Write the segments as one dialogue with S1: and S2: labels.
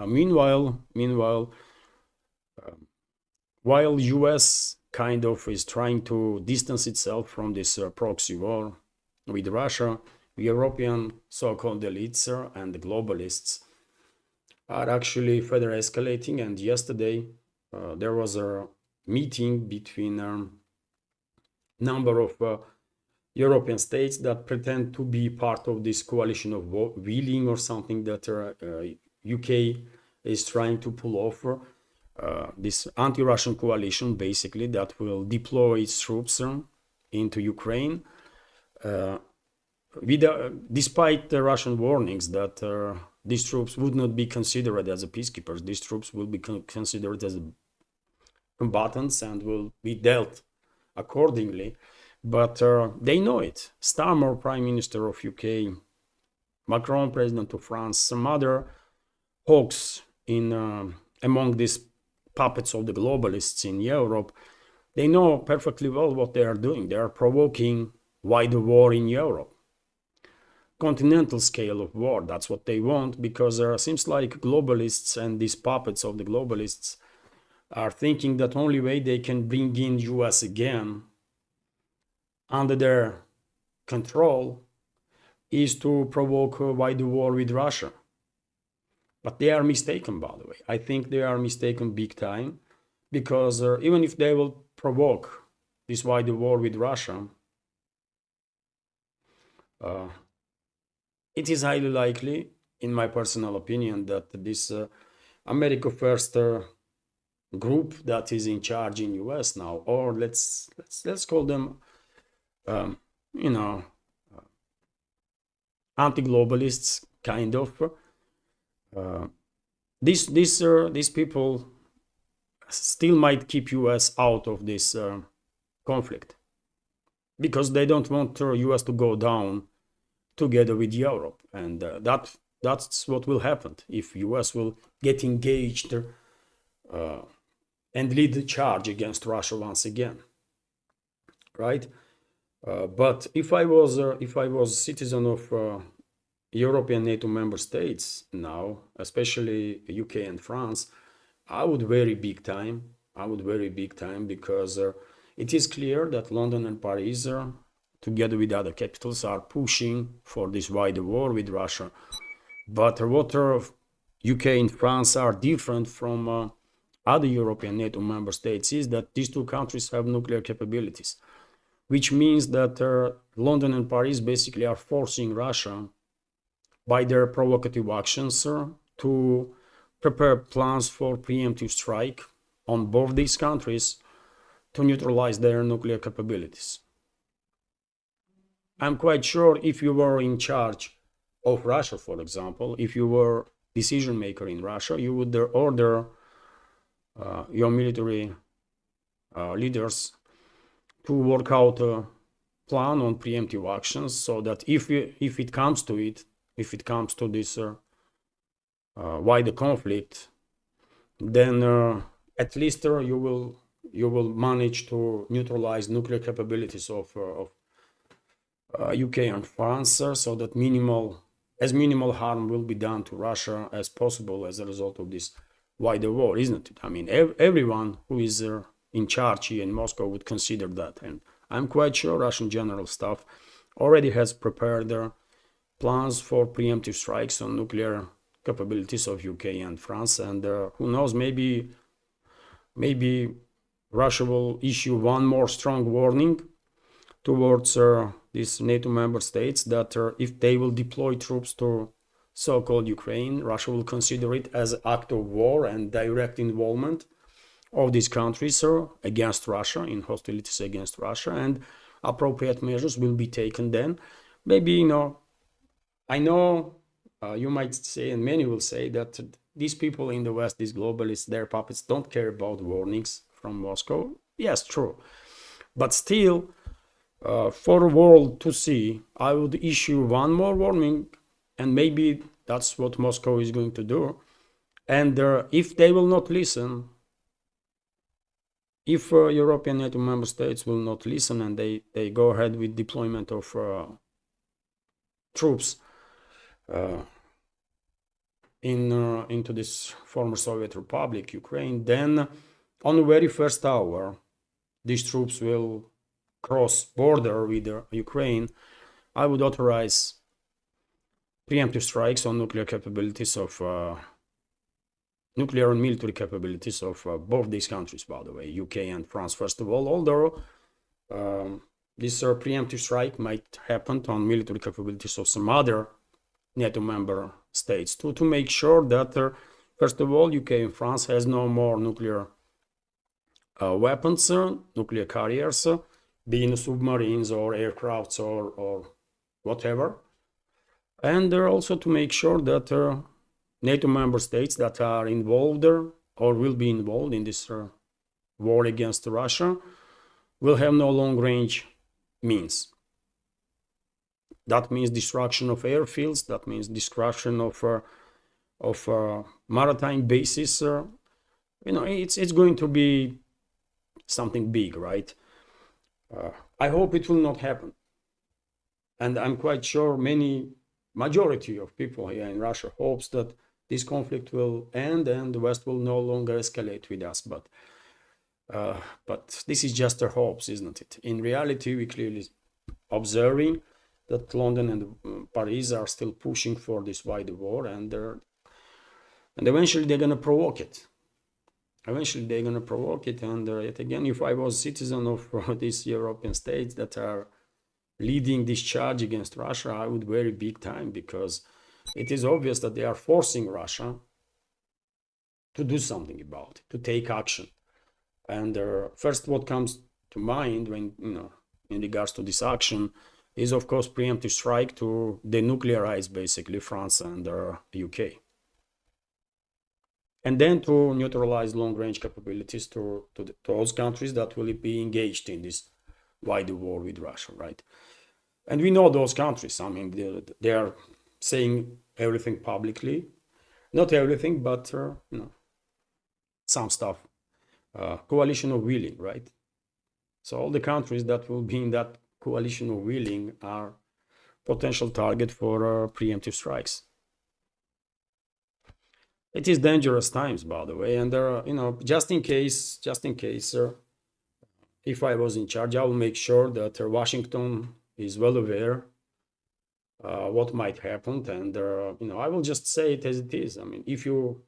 S1: Meanwhile, while US kind of is trying to distance itself from this proxy war with Russia, European so-called elites and the globalists are actually further escalating. And yesterday there was a meeting between a number of European states that pretend to be part of this coalition of wheeling or something that UK is trying to pull off. This anti-Russian coalition, basically, that will deploy its troops into Ukraine, despite the Russian warnings that these troops would not be considered as peacekeepers. These troops will be considered as combatants and will be dealt accordingly. But they know it. Starmer, Prime Minister of UK, Macron, President of France, some other hawks among these puppets of the globalists in Europe, they know perfectly well what they are doing. They are provoking wider war in Europe. Continental scale of war, that's what they want, because it seems like globalists and these puppets of the globalists are thinking that only way they can bring in US again under their control is to provoke a wider war with Russia. But they are mistaken, by the way. I think they are mistaken big time, because even if they will provoke this wider war with Russia, it is highly likely, in my personal opinion, that this America First group that is in charge in US now, or let's call them, anti-globalists, kind of. These people still might keep US out of this conflict, because they don't want US to go down together with Europe, and that's what will happen if US will get engaged and lead the charge against Russia once again, right? But if I was citizen of European NATO member states now, especially UK and France, I would very big time. Because it is clear that London and Paris, together with other capitals, are pushing for this wider war with Russia. But what UK and France are different from other European NATO member states is that these two countries have nuclear capabilities, which means that London and Paris basically are forcing Russia by their provocative actions to prepare plans for preemptive strike on both these countries to neutralize their nuclear capabilities. I'm quite sure if you were in charge of Russia, for example, if you were decision maker in Russia, you would order your military leaders to work out a plan on preemptive actions, so that if it comes to this wider conflict, then at least you will manage to neutralize nuclear capabilities of UK and France, so that minimal harm will be done to Russia as possible as a result of this wider war, isn't it? I mean, everyone who is in charge here in Moscow would consider that, and I'm quite sure Russian general staff already has prepared their plans for preemptive strikes on nuclear capabilities of UK and France, and who knows, maybe Russia will issue one more strong warning towards these NATO member states that if they will deploy troops to so-called Ukraine, Russia will consider it as an act of war and direct involvement of these countries against Russia, in hostilities against Russia, and appropriate measures will be taken then. Maybe, I know you might say, and many will say, that these people in the West, these globalists, their puppets, don't care about warnings from Moscow. Yes, true. But still, for the world to see, I would issue one more warning, and maybe that's what Moscow is going to do. And if they will not listen, if European NATO member states will not listen and they go ahead with deployment of troops into this former Soviet Republic, Ukraine, then on the very first hour, these troops will cross border with Ukraine. I would authorize preemptive strikes on nuclear capabilities of nuclear and military capabilities of both these countries, by the way, UK and France, first of all, although this preemptive strike might happen on military capabilities of some other NATO member states to make sure that, first of all, UK and France has no more nuclear weapons, nuclear carriers, being submarines or aircrafts or whatever. And also to make sure that NATO member states that are involved or will be involved in this war against Russia will have no long-range means. That means destruction of airfields. That means destruction of maritime bases. It's going to be something big, right? I hope it will not happen, and I'm quite sure majority of people here in Russia hopes that this conflict will end and the West will no longer escalate with us. But this is just their hopes, isn't it? In reality, we clearly observing that London and Paris are still pushing for this wider war, and eventually they're gonna provoke it. Eventually they're gonna provoke it, and yet again, if I was citizen of these European states that are leading this charge against Russia, I would very big time, because it is obvious that they are forcing Russia to do something about it, to take action. And first, what comes to mind when in regards to this action is, of course, preemptive strike to denuclearize basically France and UK, and then to neutralize long-range capabilities to those countries that will be engaged in this wider war with Russia, right? And we know those countries. I mean, they are saying everything publicly, not everything, but some stuff. Coalition of willing, right? So all the countries that will be in that coalition of willing are potential target for preemptive strikes. It is dangerous times, by the way, and just in case, if I was in charge, I will make sure that Washington is well aware what might happen, and I will just say it as it is. I mean, if you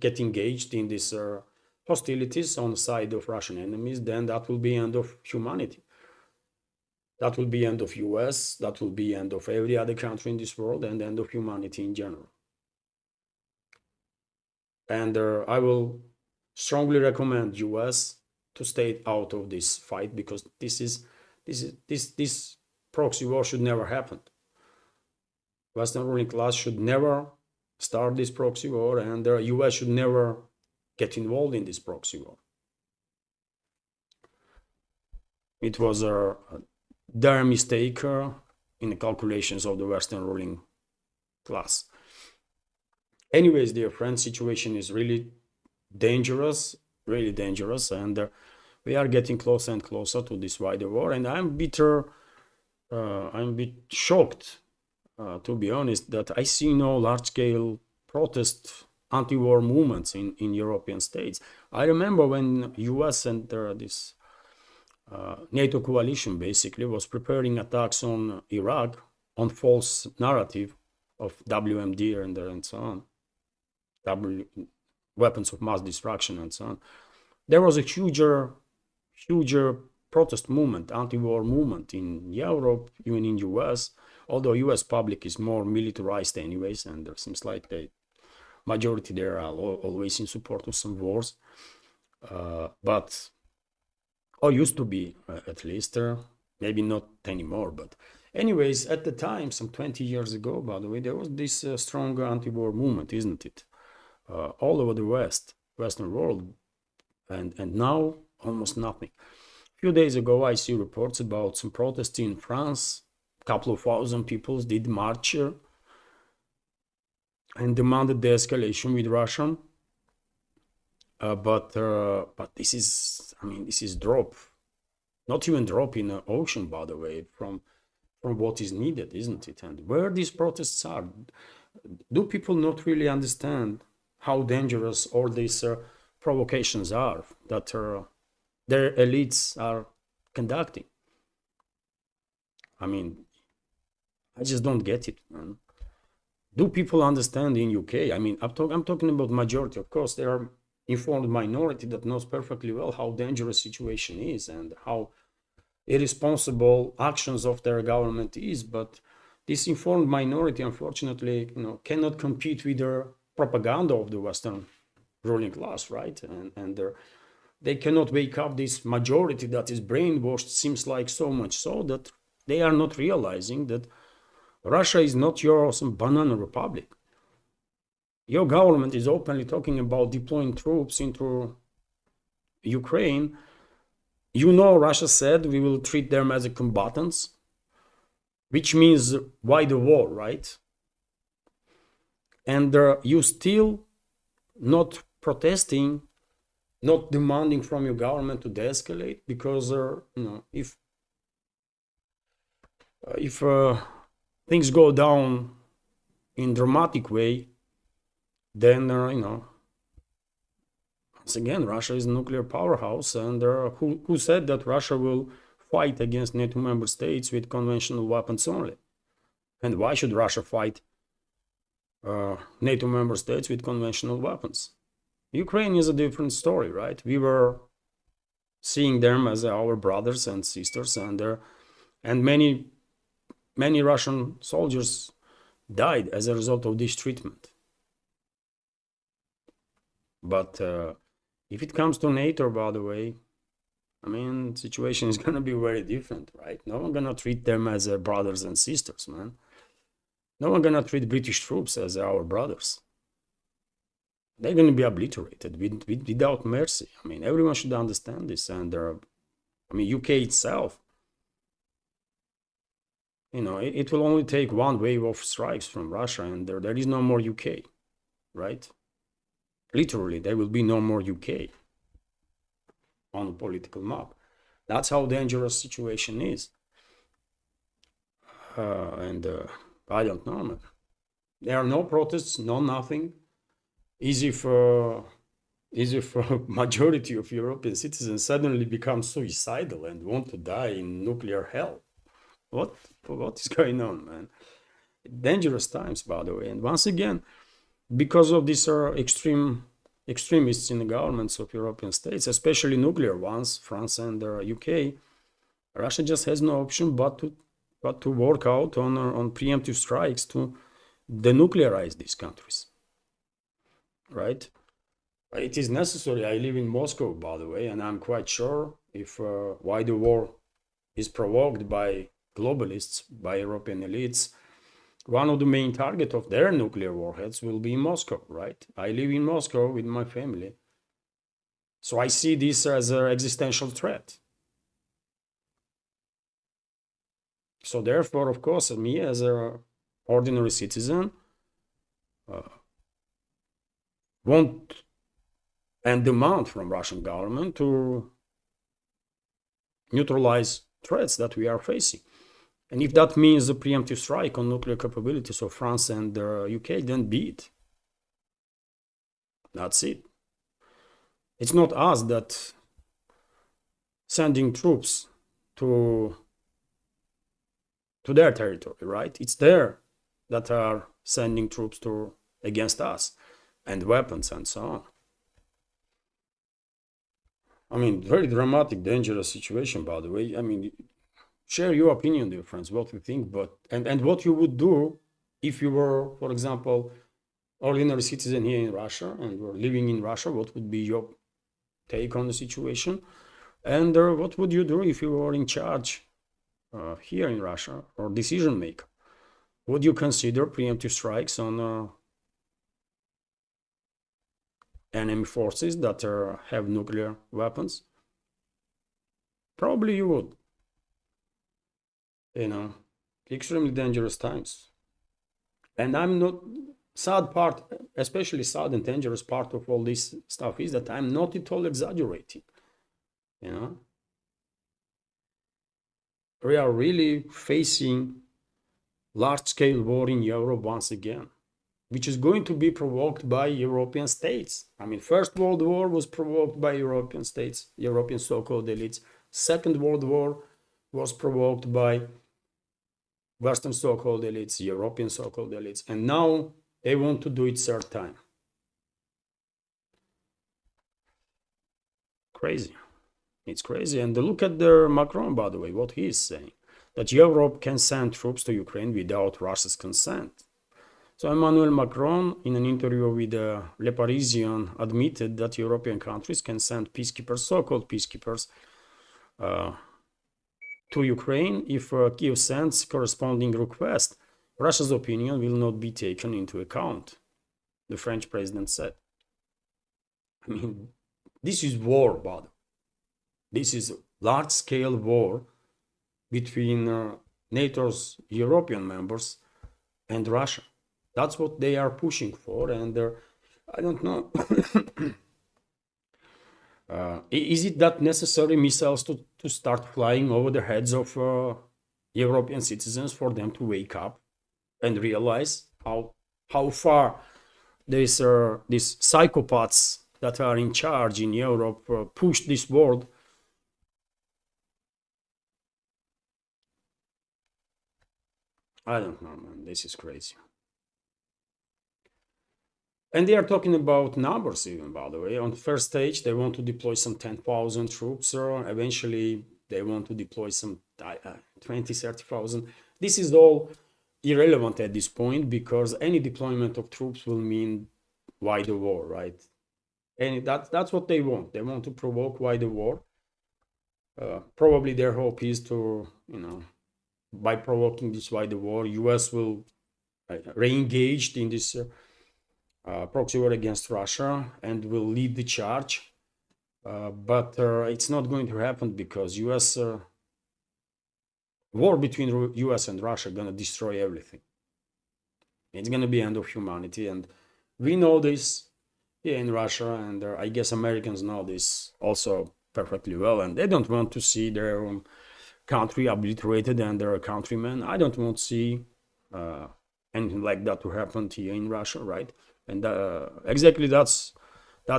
S1: get engaged in these hostilities on the side of Russian enemies, then that will be end of humanity. That will be end of US. That will be end of every other country in this world, and end of humanity in general. And I will strongly recommend US to stay out of this fight, because this proxy war should never happen. Western ruling class should never start this proxy war, and the US should never get involved in this proxy war. It was their mistake in the calculations of the Western ruling class. Anyways, dear friends, situation is really dangerous, and we are getting closer and closer to this wider war, and I'm a bit shocked, to be honest, that I see no large-scale protest anti-war movements in European states. I remember when US and this NATO coalition basically was preparing attacks on Iraq on false narrative of WMD and so on, weapons of mass destruction and so on. There was a huger protest movement, anti-war movement in Europe, even in US, although US public is more militarized anyways, and there seems like the majority there are always in support of some wars, but or used to be at least, maybe not anymore. But anyways, at the time, some 20 years ago, by the way, there was this strong anti-war movement, isn't it? All over the Western world, and now almost nothing. A few days ago, I see reports about some protests in France. A couple of thousand people did march and demanded de-escalation with Russia. But this is drop, not even drop in the ocean, by the way, from what is needed, isn't it? And where these protests are, do people not really understand how dangerous all these provocations are that their elites are conducting? I mean, I just don't get it, man. Do people understand in UK? I mean, I'm talking about majority. Of course, there are informed minority that knows perfectly well how dangerous situation is and how irresponsible actions of their government is. But this informed minority, unfortunately, cannot compete with the propaganda of the Western ruling class, right? And they cannot wake up this majority that is brainwashed. Seems like so much so that they are not realizing that Russia is not your some banana republic. Your government is openly talking about deploying troops into Ukraine. Russia said we will treat them as a combatants, which means why the war, right? And you still not protesting, not demanding from your government to de-escalate, because if things go down in dramatic way, then once again, Russia is a nuclear powerhouse, and who said that Russia will fight against NATO member states with conventional weapons only? And why should Russia fight NATO member states with conventional weapons? Ukraine is a different story, right? We were seeing them as our brothers and sisters, and many Russian soldiers died as a result of this treatment. But if it comes to NATO, by the way, I mean, the situation is gonna be very different, right? No one gonna treat them as brothers and sisters, man. No one gonna treat British troops as our brothers. They're gonna be obliterated without mercy. I mean, everyone should understand this. And I mean, UK itself, it will only take one wave of strikes from Russia, and there is no more UK, right? Literally, there will be no more UK on the political map. That's how dangerous situation is. And I don't know, man. There are no protests, no nothing. Easy for majority of European citizens suddenly become suicidal and want to die in nuclear hell. What is going on, man? Dangerous times, by the way. And once again, because of these extremists in the governments of European states, especially nuclear ones, France and UK, Russia just has no option but to work out on preemptive strikes to denuclearize these countries, right? It is necessary. I live in Moscow, by the way, and I'm quite sure if why the war is provoked by globalists, by European elites, one of the main target of their nuclear warheads will be in Moscow, right? I live in Moscow with my family. So I see this as an existential threat. So therefore, of course, me as an ordinary citizen want and demand from Russian government to neutralize threats that we are facing. And if that means a preemptive strike on nuclear capabilities of France and UK, then be it. That's it. It's not us that sending troops to their territory, right? It's there that are sending troops against us and weapons and so on. I mean, very dramatic, dangerous situation, by the way. I mean, share your opinion, dear friends, what you think, and what you would do if you were, for example, ordinary citizen here in Russia and were living in Russia. What would be your take on the situation? And what would you do if you were in charge here in Russia or decision maker? Would you consider preemptive strikes on enemy forces that have nuclear weapons? Probably you would. Extremely dangerous times. And I'm not sad part, especially sad and dangerous part of all this stuff is that I'm not at all exaggerating. We are really facing large-scale war in Europe once again. which is going to be provoked by European states. I mean, First World War was provoked by European states, European so-called elites. Second World War was provoked by Western so-called elites, European so-called elites, and now they want to do it third time. Crazy. It's crazy. And look at the Macron, by the way, what he is saying, that Europe can send troops to Ukraine without Russia's consent. So Emmanuel Macron, in an interview with Le Parisien, admitted that European countries can send peacekeepers, so-called peacekeepers, to Ukraine if Kiev sends corresponding request. Russia's opinion will not be taken into account, the French president said. I mean, this is war, but this is large-scale war between NATO's European members and Russia. That's what they are pushing for, and I don't know. Is it that necessary missiles to start flying over the heads of European citizens for them to wake up and realize how far these psychopaths that are in charge in Europe push this world? I don't know, man. This is crazy. And they are talking about numbers even, by the way. On the first stage, they want to deploy some 10,000 troops. Eventually, they want to deploy some 20, 30,000. This is all irrelevant at this point because any deployment of troops will mean wider war, right? And that's what they want. They want to provoke wider war. Probably their hope is to, by provoking this wider war, US will re-engage in this proxy war against Russia and will lead the charge. But it's not going to happen because US war between US and Russia gonna destroy everything. It's gonna be end of humanity, and we know this here in Russia, and I guess Americans know this also perfectly well, and they don't want to see their own country obliterated and their countrymen. I don't want to see anything like that to happen here in Russia, right? And exactly that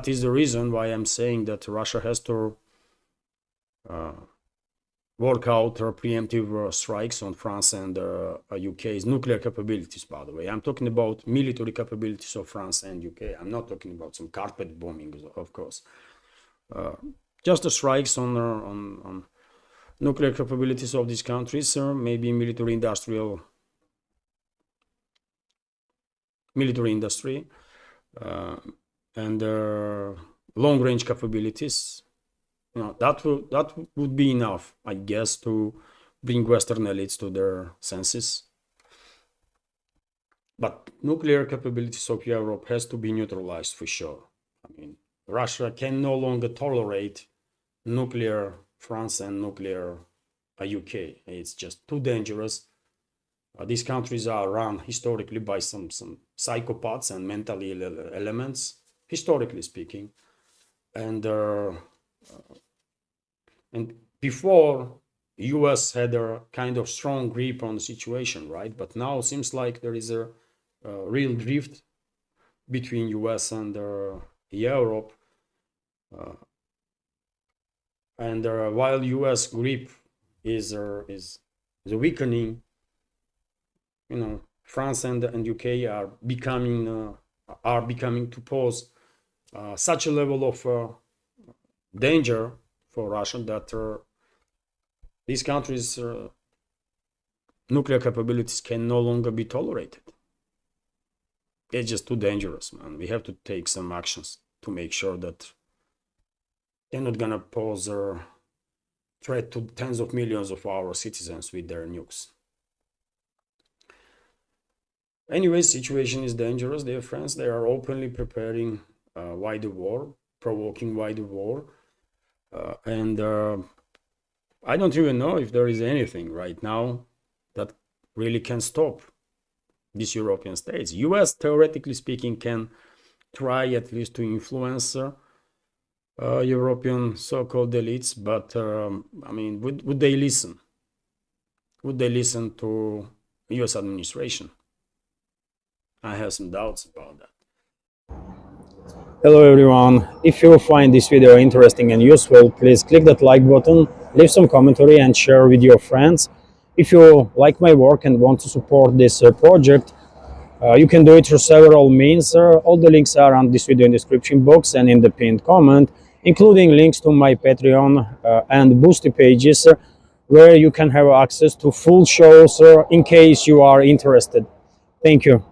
S1: is the reason why I'm saying that Russia has to work out preemptive strikes on France and UK's nuclear capabilities, by the way. I'm talking about military capabilities of France and UK. I'm not talking about some carpet bombing, of course. Just the strikes on nuclear capabilities of these countries, maybe military industry, and long-range capabilities. That would be enough, I guess, to bring Western elites to their senses. But nuclear capabilities of Europe has to be neutralized for sure. I mean, Russia can no longer tolerate nuclear France and nuclear UK. It's just too dangerous. These countries are run historically by some psychopaths and mentally ill elements, historically speaking. And before, US had a kind of strong grip on the situation, right? But now it seems like there is a real drift between US and Europe. And while US grip is weakening, France and UK are becoming to pose such a level of danger for Russia that these countries' nuclear capabilities can no longer be tolerated. It's just too dangerous, man. We have to take some actions to make sure that they're not gonna pose a threat to tens of millions of our citizens with their nukes. Anyway, situation is dangerous, dear friends. They are openly preparing wider war, provoking wider war. And I don't even know if there is anything right now that really can stop these European states. US, theoretically speaking, can try at least to influence European so-called elites, but I mean, would they listen? Would they listen to US administration? I have some doubts about that.
S2: Hello everyone. If you find this video interesting and useful, please click that like button, leave some commentary and share with your friends. If you like my work and want to support this project, you can do it through several means. All the links are on this video in the description box and in the pinned comment, including links to my Patreon and Boosty pages, where you can have access to full shows in case you are interested. Thank you.